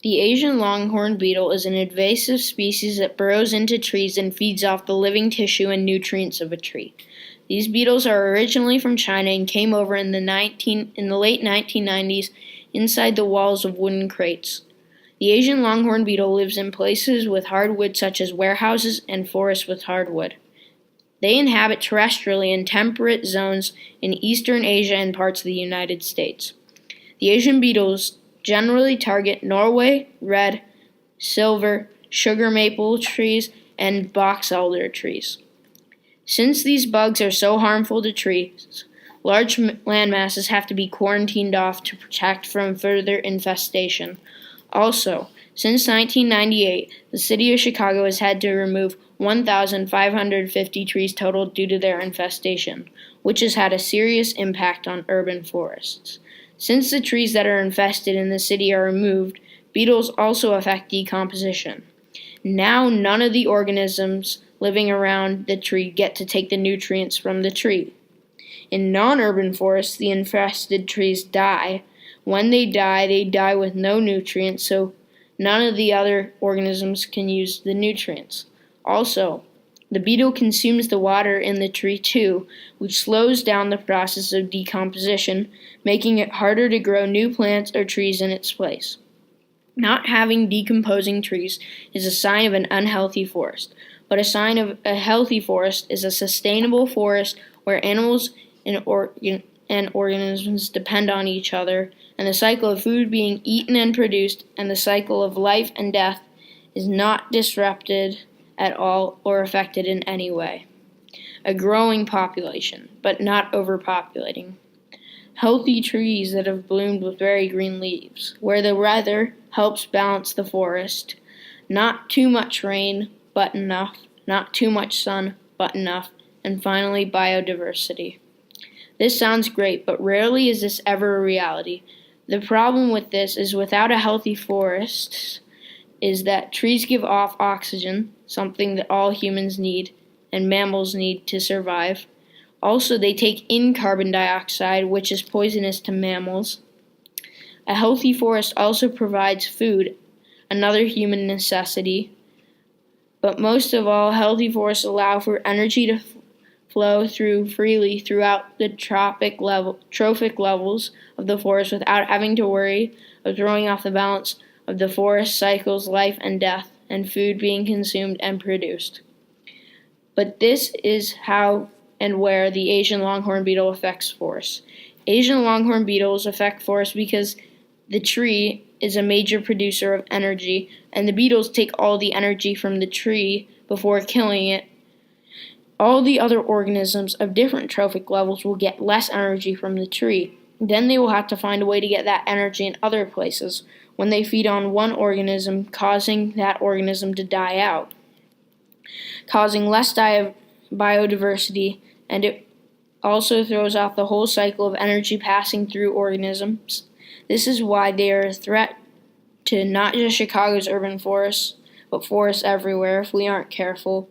The Asian longhorn beetle is an invasive species that burrows into trees and feeds off the living tissue and nutrients of a tree. These beetles are originally from China and came over in the late 1990s inside the walls of wooden crates. The Asian longhorn beetle lives in places with hardwood such as warehouses and forests with hardwood. They inhabit terrestrially in temperate zones in eastern Asia and parts of the United States. The Asian beetles generally target Norway, red, silver, sugar maple trees, and box elder trees. Since these bugs are so harmful to trees, large land masses have to be quarantined off to protect from further infestation. Also, since 1998, the city of Chicago has had to remove 1,550 trees total due to their infestation, which has had a serious impact on urban forests. Since the trees that are infested in the city are removed, beetles also affect decomposition. Now none of the organisms living around the tree get to take the nutrients from the tree. In non-urban forests, the infested trees die. When they die with no nutrients, so none of the other organisms can use the nutrients. Also, the beetle consumes the water in the tree too, which slows down the process of decomposition, making it harder to grow new plants or trees in its place. Not having decomposing trees is a sign of an unhealthy forest, but a sign of a healthy forest is a sustainable forest where animals and organisms depend on each other, and the cycle of food being eaten and produced, and the cycle of life and death is not disrupted at all or affected in any way. A growing population, but not overpopulating. Healthy trees that have bloomed with very green leaves, where the weather helps balance the forest. Not too much rain, but enough. Not too much sun, but enough. And finally, biodiversity. This sounds great, but rarely is this ever a reality. The problem with this is without a healthy forest is that trees give off oxygen, something that all humans need and mammals need to survive. Also, they take in carbon dioxide, which is poisonous to mammals. A healthy forest also provides food, another human necessity. But most of all, healthy forests allow for energy to flow through freely throughout the trophic levels of the forest without having to worry of throwing off the balance of the forest cycle's life and death and food being consumed and produced. But this is how and where the Asian longhorn beetle affects forests. Asian longhorn beetles affect forests because the tree is a major producer of energy, and the beetles take all the energy from the tree before killing it. All the other organisms of different trophic levels will get less energy from the tree. Then they will have to find a way to get that energy in other places when they feed on one organism, causing that organism to die out, causing less biodiversity, and it also throws off the whole cycle of energy passing through organisms. This is why they are a threat to not just Chicago's urban forests, but forests everywhere if we aren't careful.